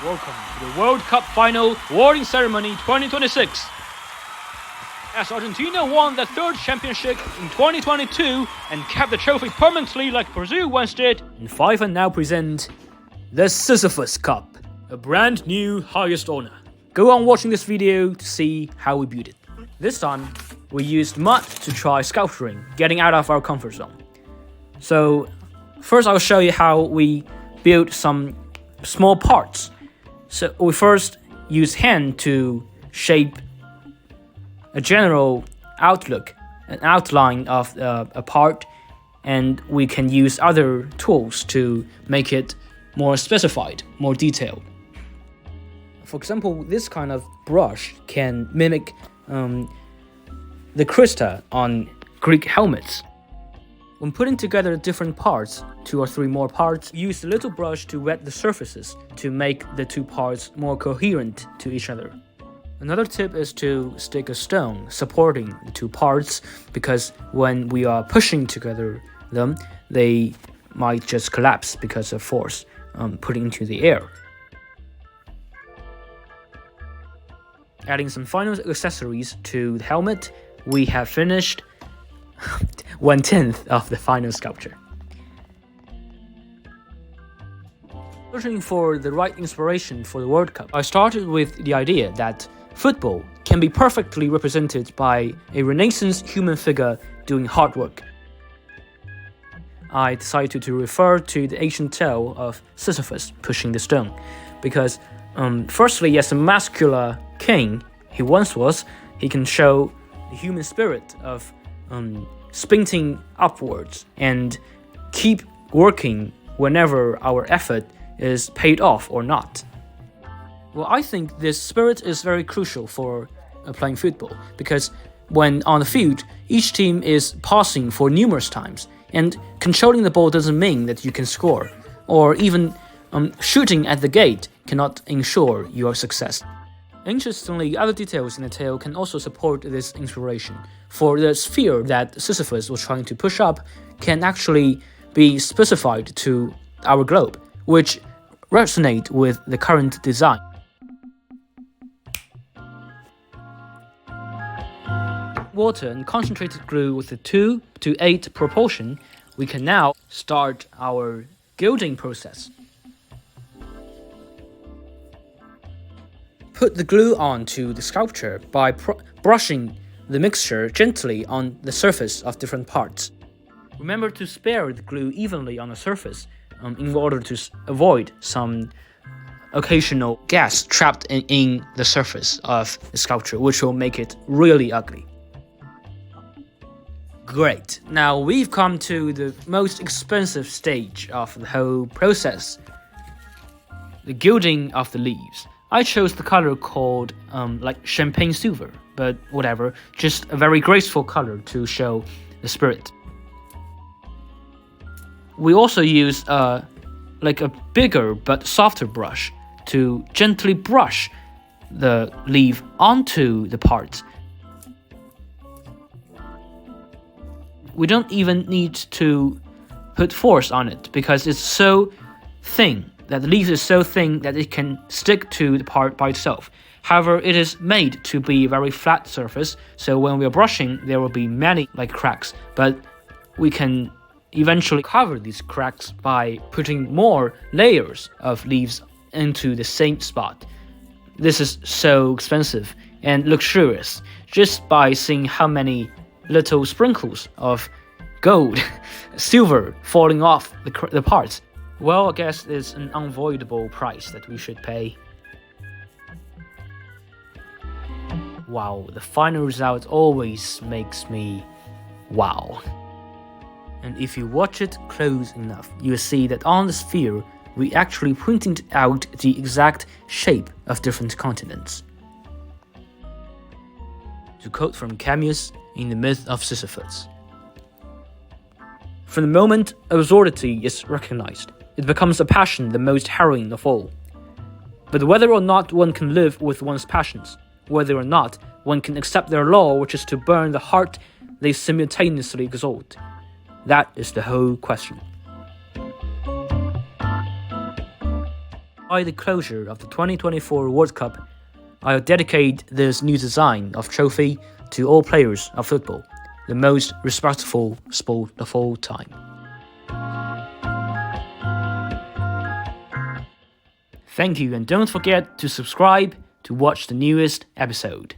Welcome to the World Cup Final awarding ceremony 2026. As Argentina won their third championship in 2022 and kept the trophy permanently like Brazil once did, and FIFA now present the Sisyphus Cup, a brand new highest honor. Go on watching this video to see how we built it. This time, we used mud to try sculpturing, getting out of our comfort zone. So, first I'll show you how we built some small parts. So we first use hand to shape a general outlook, an outline of a part, and we can use other tools to make it more specified, more detailed. For example, this kind of brush can mimic the cresta on Greek helmets. When putting together different parts, 2 or 3 more parts, use a little brush to wet the surfaces to make the 2 parts more coherent to each other. Another tip is to stick a stone supporting the 2 parts, because when we are pushing together them, they might just collapse because of force putting into the air. Adding some final accessories to the helmet, we have finished 1/10 of the final sculpture. Searching for the right inspiration for the World Cup, I started with the idea that football can be perfectly represented by a Renaissance human figure doing hard work. I decided to refer to the ancient tale of Sisyphus pushing the stone, because firstly, as a muscular king he once was, he can show the human spirit of sprinting upwards and keep working whenever our effort is paid off or not. Well, I think this spirit is very crucial for playing football, because when on the field, each team is passing for numerous times, and controlling the ball doesn't mean that you can score, or even shooting at the gate cannot ensure your success. Interestingly, other details in the tale can also support this inspiration, for the sphere that Sisyphus was trying to push up can actually be specified to our globe, which resonate with the current design. Water and concentrated glue with the 2:8 proportion, we can now start our gilding process. Put the glue onto the sculpture by brushing the mixture gently on the surface of different parts. Remember to spare the glue evenly on the surface in order to avoid some occasional gas trapped in the surface of the sculpture, which will make it really ugly. Great, now we've come to the most expensive stage of the whole process, the gilding of the leaves. I chose the color called like champagne silver, but whatever, just a very graceful color to show the spirit. We also use like a bigger but softer brush to gently brush the leaf onto the parts. We don't even need to put force on it, because it's so thin, that the leaf is so thin that it can stick to the part by itself. However, it is made to be a very flat surface, so when we are brushing, there will be many cracks, but we can eventually cover these cracks by putting more layers of leaves into the same spot. This is so expensive and luxurious, just by seeing how many little sprinkles of gold, silver falling off the parts. Well, I guess it's an unavoidable price that we should pay. Wow, the final result always makes me wow. And if you watch it close enough, you'll see that on the sphere, we actually printed out the exact shape of different continents. To quote from Camus in The Myth of Sisyphus: "From the moment absurdity is recognized, it becomes a passion the most harrowing of all. But whether or not one can live with one's passions, whether or not one can accept their law, which is to burn the heart they simultaneously exalt, that is the whole question." By the closure of the 2024 World Cup, I'll dedicate this new design of trophy to all players of football, the most respectful sport of all time. Thank you, and don't forget to subscribe to watch the newest episode.